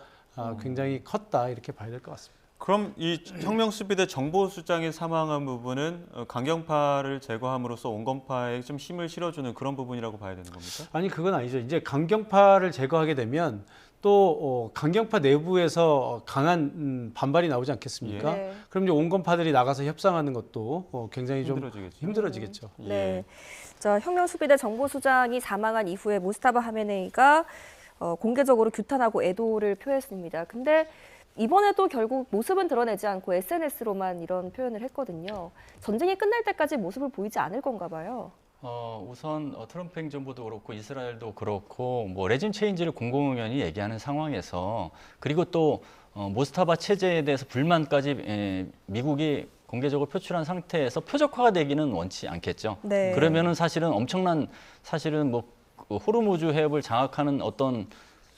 굉장히 컸다 이렇게 봐야 될 것 같습니다. 그럼 이 혁명수비대 정보수장이 사망한 부분은 강경파를 제거함으로써 온건파에 좀 힘을 실어주는 그런 부분이라고 봐야 되는 겁니까? 아니 그건 아니죠. 이제 강경파를 제거하게 되면 또 강경파 내부에서 강한 반발이 나오지 않겠습니까? 네. 그럼 이제 온건파들이 나가서 협상하는 것도 굉장히 좀 힘들어지겠죠. 힘들어지겠죠. 네. 자, 혁명수비대 정보수장이 사망한 이후에 무스타바 하메네이가 공개적으로 규탄하고 애도를 표했습니다. 근데 이번에도 결국 모습은 드러내지 않고 SNS로만 이런 표현을 했거든요. 전쟁이 끝날 때까지 모습을 보이지 않을 건가 봐요. 우선 트럼프 행정부도 그렇고 이스라엘도 그렇고 뭐 레짐 체인지를 공공연히 얘기하는 상황에서 그리고 또 모스타바 체제에 대해서 불만까지 미국이 공개적으로 표출한 상태에서 표적화가 되기는 원치 않겠죠. 네. 그러면은 사실은 엄청난 사실은 뭐 호르무즈 해협을 장악하는 어떤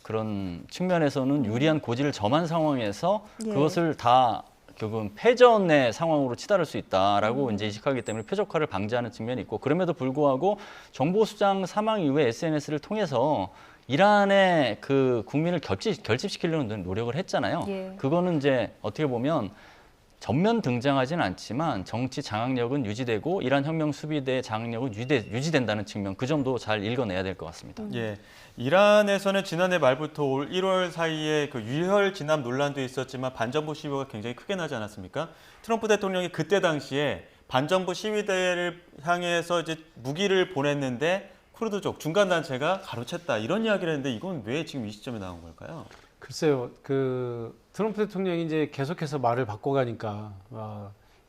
그런 측면에서는 유리한 고지를 점한 상황에서 예. 그것을 다 결국은 패전의 상황으로 치달을 수 있다라고 이제 인식하기 때문에 표적화를 방지하는 측면이 있고 그럼에도 불구하고 정보수장 사망 이후에 SNS를 통해서 이란의 그 국민을 결집시키려는 노력을 했잖아요. 예. 그거는 이제 어떻게 보면 전면 등장하지는 않지만 정치 장악력은 유지되고 이란 혁명 수비대의 장악력은 유지된다는 측면 그 점도 잘 읽어내야 될 것 같습니다. 예, 이란에서는 지난해 말부터 올 1월 사이에 그 유혈 진압 논란도 있었지만 반정부 시위가 굉장히 크게 나지 않았습니까? 트럼프 대통령이 그때 당시에 반정부 시위대를 향해서 이제 무기를 보냈는데 쿠르드족 중간 단체가 가로챘다 이런 이야기를 했는데 이건 왜 지금 이 시점에 나온 걸까요? 글쎄요, 그 트럼프 대통령이 이제 계속해서 말을 바꿔가니까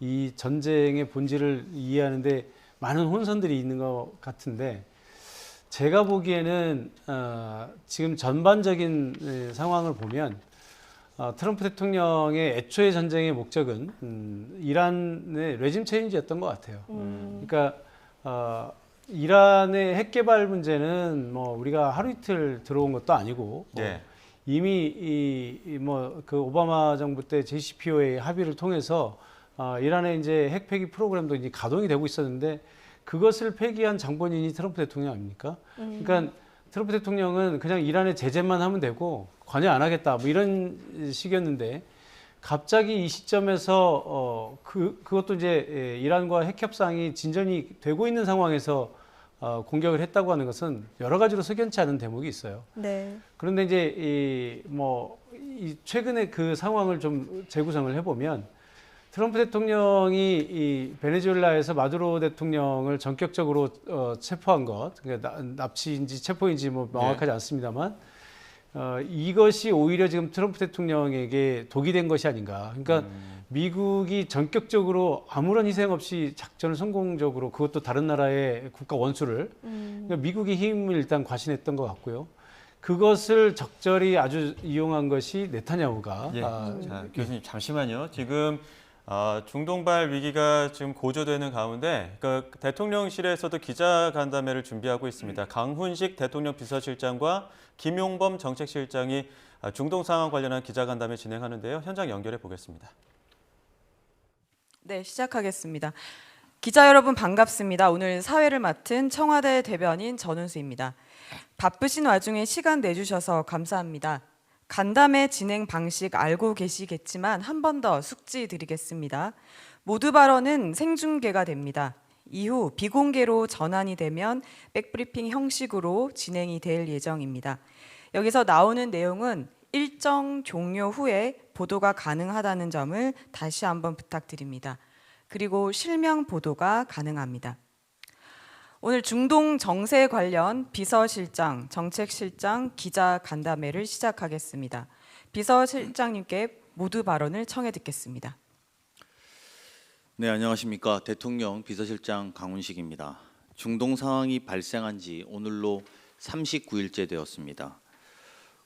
이 전쟁의 본질을 이해하는데 많은 혼선들이 있는 것 같은데 제가 보기에는 지금 전반적인 상황을 보면 트럼프 대통령의 애초의 전쟁의 목적은 이란의 레짐 체인지였던 것 같아요. 그러니까 이란의 핵 개발 문제는 뭐 우리가 하루 이틀 들어온 것도 아니고 예. 이미 그 오바마 정부 때 JCPOA 합의를 통해서 이란의 이제 핵 폐기 프로그램도 이제 가동이 되고 있었는데 그것을 폐기한 장본인이 트럼프 대통령 아닙니까? 그러니까 트럼프 대통령은 그냥 이란의 제재만 하면 되고 관여 안 하겠다 뭐 이런 식이었는데 갑자기 이 시점에서 그것도 이제 이란과 핵 협상이 진전이 되고 있는 상황에서 공격을 했다고 하는 것은 여러 가지로 석연치 않은 대목이 있어요. 네. 그런데 이제 이 최근에 그 상황을 좀 재구성을 해보면 트럼프 대통령이 이 베네수엘라에서 마두로 대통령을 전격적으로 체포한 것, 그러니까 납치인지 체포인지 뭐 명확하지 않습니다만 이것이 오히려 지금 트럼프 대통령에게 독이 된 것이 아닌가. 그러니까 미국이 전격적으로 아무런 희생 없이 작전을 성공적으로 그것도 다른 나라의 국가 원수를 그러니까 미국의 힘을 일단 과신했던 것 같고요. 그것을 적절히 아주 이용한 것이 네타냐후가 예. 자, 교수님 잠시만요. 지금 중동발 위기가 지금 고조되는 가운데 대통령실에서도 기자간담회를 준비하고 있습니다. 강훈식 대통령 비서실장과 김용범 정책실장이 중동 상황 관련한 기자간담회 진행하는데요. 현장 연결해 보겠습니다. 네, 시작하겠습니다. 기자 여러분 반갑습니다. 오늘 사회를 맡은 청와대 대변인 전은수입니다. 바쁘신 와중에 시간 내주셔서 감사합니다. 간담회 진행 방식 알고 계시겠지만 한 번 더 숙지 드리겠습니다. 모두 발언은 생중계가 됩니다. 이후 비공개로 전환이 되면 백브리핑 형식으로 진행이 될 예정입니다. 여기서 나오는 내용은 일정 종료 후에 보도가 가능하다는 점을 다시 한번 부탁드립니다. 그리고 실명 보도가 가능합니다. 오늘 중동 정세 관련 비서실장, 정책실장 기자 간담회를 시작하겠습니다. 비서실장님께 모두 발언을 청해 듣겠습니다. 네, 안녕하십니까. 대통령 비서실장 강훈식입니다. 중동 상황이 발생한 지 오늘로 39일째 되었습니다.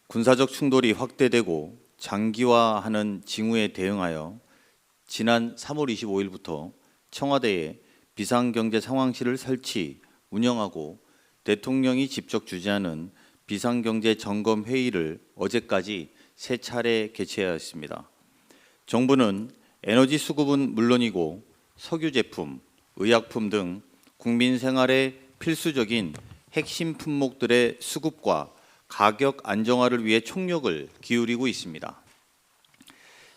군사적 충돌이 확대되고 장기화하는 징후에 대응하여 지난 3월 25일부터 청와대에 비상경제 상황실을 설치, 운영하고 대통령이 직접 주재하는 비상경제 점검 회의를 어제까지 3차례 개최하였습니다. 정부는 에너지 수급은 물론이고 석유 제품, 의약품 등 국민 생활에 필수적인 핵심 품목들의 수급과 가격 안정화를 위해 총력을 기울이고 있습니다.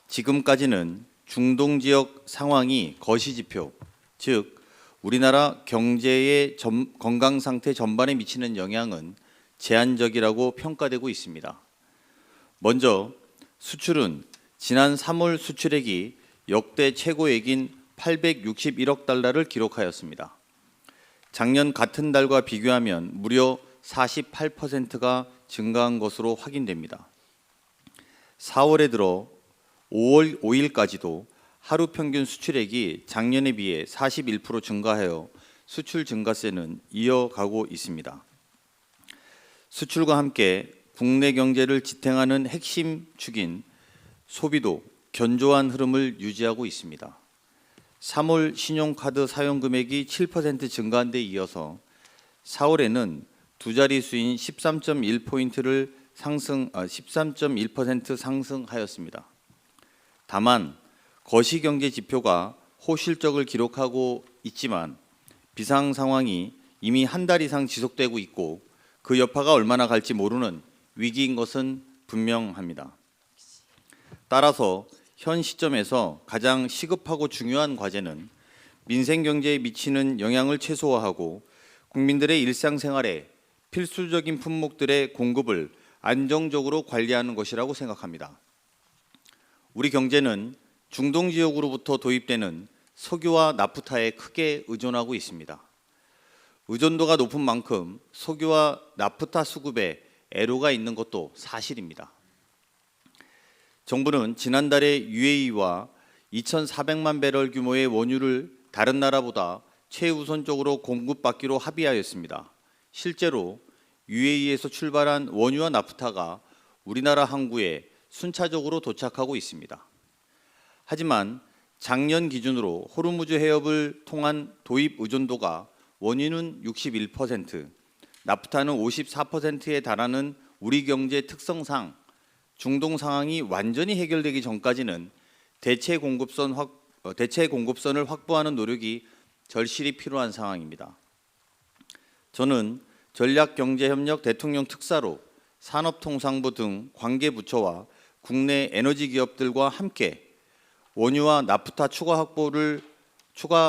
지금까지는 중동 지역 상황이 거시지표, 즉 우리나라 경제의 건강 상태 전반에 미치는 영향은 제한적이라고 평가되고 있습니다. 먼저 수출은 지난 3월 수출액이 역대 최고액인 861억 달러를 기록하였습니다. 작년 같은 달과 비교하면 무려 48%가 증가한 것으로 확인됩니다. 4월에 들어 5월 5일까지도 하루 평균 수출액이 작년에 비해 41% 증가하여 수출 증가세는 이어가고 있습니다. 수출과 함께 국내 경제를 지탱하는 핵심 축인 소비도 견조한 흐름을 유지하고 있습니다. 3월 신용카드 사용 금액이 7% 증가한 데 이어서 4월에는 두 자릿수인 13.1%를 13.1% 상승하였습니다. 다만 거시경제 지표가 호실적을 기록하고 있지만 비상 상황이 이미 한 달 이상 지속되고 있고 그 여파가 얼마나 갈지 모르는 위기인 것은 분명합니다. 따라서 현 시점에서 가장 시급하고 중요한 과제는 민생 경제에 미치는 영향을 최소화하고 국민들의 일상생활에 필수적인 품목들의 공급을 안정적으로 관리하는 것이라고 생각합니다. 우리 경제는 중동 지역으로부터 도입되는 석유와 나프타에 크게 의존하고 있습니다. 의존도가 높은 만큼 석유와 나프타 수급에 애로가 있는 것도 사실입니다. 정부는 지난달에 UAE와 2,400만 배럴 규모의 원유를 다른 나라보다 최우선적으로 공급받기로 합의하였습니다. 실제로 UAE에서 출발한 원유와 나프타가 우리나라 항구에 순차적으로 도착하고 있습니다. 하지만 작년 기준으로 호르무즈 해협을 통한 도입 의존도가 원유는 61%, 나프타는 54%에 달하는 우리 경제 특성상 중동 상황이 완전히 해결되기 전까지는 대체 공급선을 확보하는 노력이 절실히 필요한 상황입니다. 저는 전략경제협력 대통령 특사로 산업통상부 등 관계부처와 국내 에너지 기업들과 함께 원유와 나프타 추가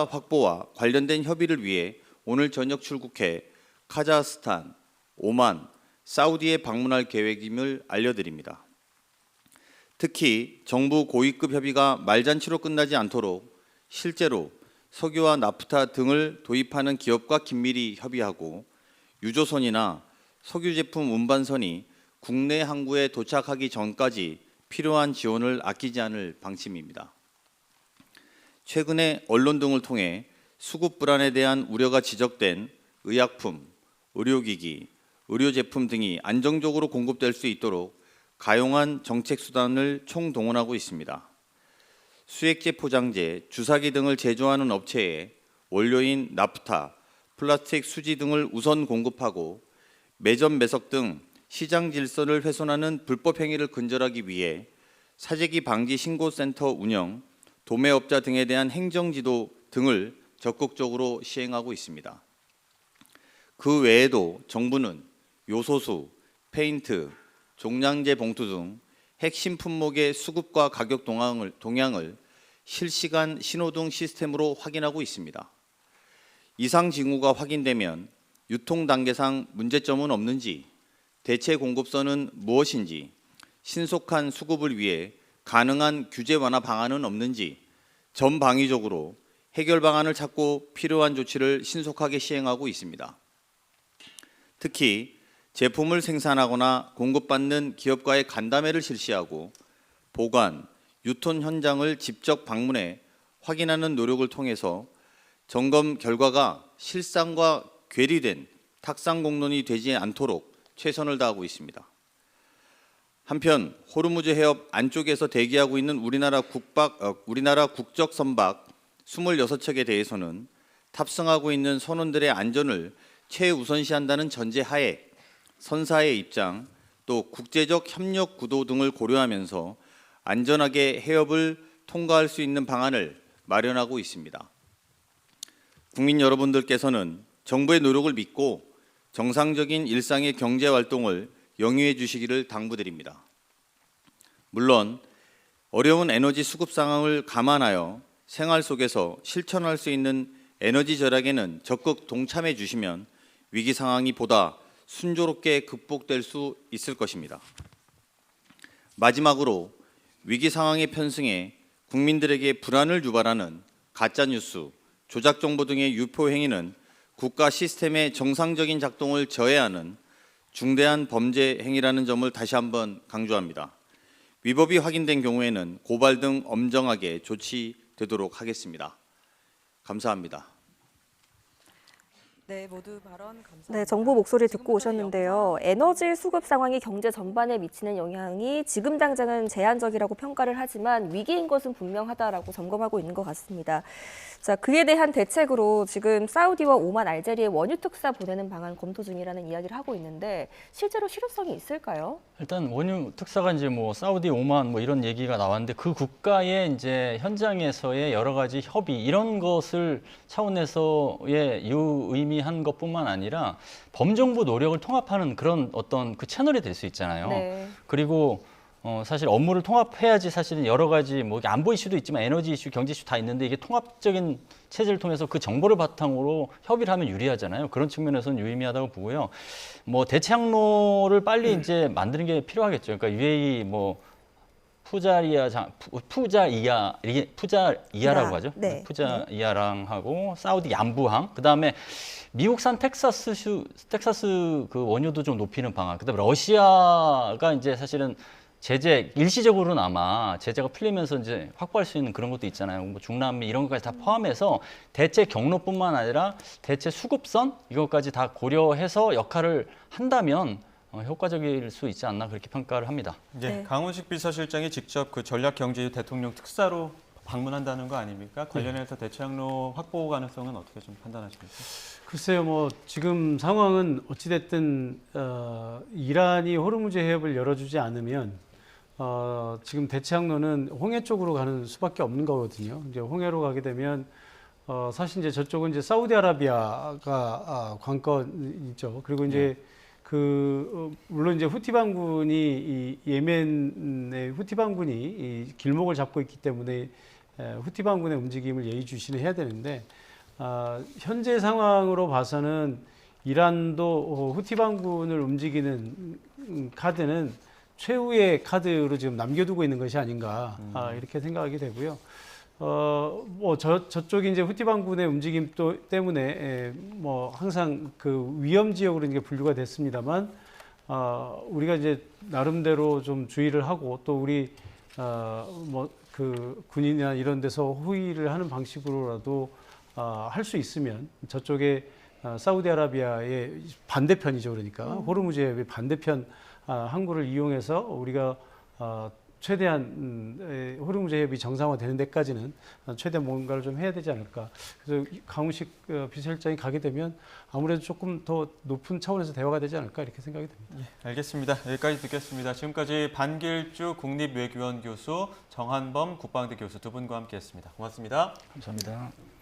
확보와 관련된 협의를 위해 오늘 저녁 출국해 카자흐스탄, 오만, 사우디에 방문할 계획임을 알려드립니다. 특히 정부 고위급 협의가 말잔치로 끝나지 않도록 실제로 석유와 나프타 등을 도입하는 기업과 긴밀히 협의하고 유조선이나 석유 제품 운반선이 국내 항구에 도착하기 전까지 필요한 지원을 아끼지 않을 방침입니다. 최근에 언론 등을 통해 수급 불안에 대한 우려가 지적된 의약품, 의료기기, 의료 제품 등이 안정적으로 공급될 수 있도록 가용한 정책 수단을 총동원하고 있습니다. 수액제 포장재, 주사기 등을 제조하는 업체에 원료인 나프타, 플라스틱 수지 등을 우선 공급하고 매점 매석 등 시장 질서를 훼손하는 불법 행위를 근절하기 위해 사재기 방지 신고센터 운영, 도매업자 등에 대한 행정지도 등을 적극적으로 시행하고 있습니다. 그 외에도 정부는 요소수, 페인트, 종량제 봉투 등 핵심 품목의 수급과 가격 동향을 실시간 신호등 시스템으로 확인하고 있습니다. 이상 징후가 확인되면 유통 단계상 문제점은 없는지, 대체 공급선은 무엇인지, 신속한 수급을 위해 가능한 규제 완화 방안은 없는지 전방위적으로 해결 방안을 찾고 필요한 조치를 신속하게 시행하고 있습니다. 특히 제품을 생산하거나 공급받는 기업과의 간담회를 실시하고 보관, 유통 현장을 직접 방문해 확인하는 노력을 통해서 점검 결과가 실상과 괴리된 탁상 공론이 되지 않도록 최선을 다하고 있습니다. 한편 호르무즈 해협 안쪽에서 대기하고 있는 우리나라 국적 선박 26척에 대해서는 탑승하고 있는 선원들의 안전을 최우선시한다는 전제하에 선사의 입장, 또 국제적 협력 구도 등을 고려하면서 안전하게 해협을 통과할 수 있는 방안을 마련하고 있습니다. 국민 여러분들께서는 정부의 노력을 믿고 정상적인 일상의 경제 활동을 영위해 주시기를 당부드립니다. 물론 어려운 에너지 수급 상황을 감안하여 생활 속에서 실천할 수 있는 에너지 절약에는 적극 동참해 주시면 위기 상황이 보다 순조롭게 극복될 수 있을 것입니다. 마지막으로 위기 상황에 편승해 국민들에게 불안을 유발하는 가짜뉴스, 조작 정보 등의 유포 행위는 국가 시스템의 정상적인 작동을 저해하는 중대한 범죄 행위라는 점을 다시 한번 강조합니다. 위법이 확인된 경우에는 고발 등 엄정하게 조치되도록 하겠습니다. 감사합니다. 네, 모두 발언 감사합니다. 네, 정부 목소리 듣고 오셨는데요. 에너지 수급 상황이 경제 전반에 미치는 영향이 지금 당장은 제한적이라고 평가를 하지만 위기인 것은 분명하다라고 점검하고 있는 것 같습니다. 자, 그에 대한 대책으로 지금 사우디와 오만, 알제리에 원유 특사 보내는 방안 검토 중이라는 이야기를 하고 있는데 실제로 실효성이 있을까요? 일단 원유 특사가 이제 뭐 사우디, 오만 뭐 이런 얘기가 나왔는데 그 국가의 이제 현장에서의 여러 가지 협의 이런 것을 차원에서의 유의미한 것뿐만 아니라 범정부 노력을 통합하는 그런 어떤 그 채널이 될 수 있잖아요. 네. 그리고 사실 업무를 통합해야지 사실은 여러 가지 뭐 안보 이슈도 있지만 에너지 이슈, 경제 이슈 다 있는데 이게 통합적인 체제를 통해서 그 정보를 바탕으로 협의를 하면 유리하잖아요. 그런 측면에서는 유의미하다고 보고요. 뭐 대체 항로를 빨리 이제 만드는 게 필요하겠죠. 그러니까 UAE 뭐 푸자이야라고 하죠. 네. 푸자이야랑 하고 사우디 얀부항, 그다음에 미국산 텍사스 그 원유도 좀 높이는 방안. 그다음에 러시아가 이제 사실은 제재 일시적으로나마 제재가 풀리면서 이제 확보할 수 있는 그런 것도 있잖아요. 뭐 중남미 이런 것까지 다 포함해서 대체 경로뿐만 아니라 대체 수급선 이것까지 다 고려해서 역할을 한다면 효과적일 수 있지 않나 그렇게 평가를 합니다. 예, 네. 강훈식 비서실장이 직접 그 전략경제 대통령 특사로 방문한다는 거 아닙니까? 관련해서 대체 항로 확보 가능성은 어떻게 좀 판단하십니까? 글쎄요, 뭐 지금 상황은 어찌됐든 이란이 호르무즈 해협을 열어주지 않으면 지금 대체 항로는 홍해 쪽으로 가는 수밖에 없는 거거든요. 이제 홍해로 가게 되면 사실 이제 저쪽은 이제 사우디아라비아가 관건이죠. 그리고 이제 물론 이제 후티 반군이 이 예멘의 후티 반군이 이 길목을 잡고 있기 때문에 후티 반군의 움직임을 예의주시는 해야 되는데 현재 상황으로 봐서는 이란도 후티 반군을 움직이는 카드는 최후의 카드로 지금 남겨두고 있는 것이 아닌가 이렇게 생각하게 되고요. 뭐 저쪽이 이제 후티 반군의 움직임 때문에 뭐 항상 그 위험 지역으로 이제 분류가 됐습니다만 우리가 이제 나름대로 좀 주의를 하고 또 우리 뭐 그 군인이나 이런 데서 호의를 하는 방식으로라도 할 수 있으면 저쪽에 사우디아라비아의 반대편이죠. 그러니까 호르무즈 해협의 반대편 항구를 이용해서 우리가 최대한 호르무즈 해협이 정상화되는 데까지는 최대한 뭔가를 좀 해야 되지 않을까. 그래서 강훈식 비서실장이 가게 되면 아무래도 조금 더 높은 차원에서 대화가 되지 않을까 이렇게 생각이 됩니다. 알겠습니다. 여기까지 듣겠습니다. 지금까지 반길주 국립외교원 교수, 정한범 국방대 교수 두 분과 함께했습니다. 고맙습니다. 감사합니다.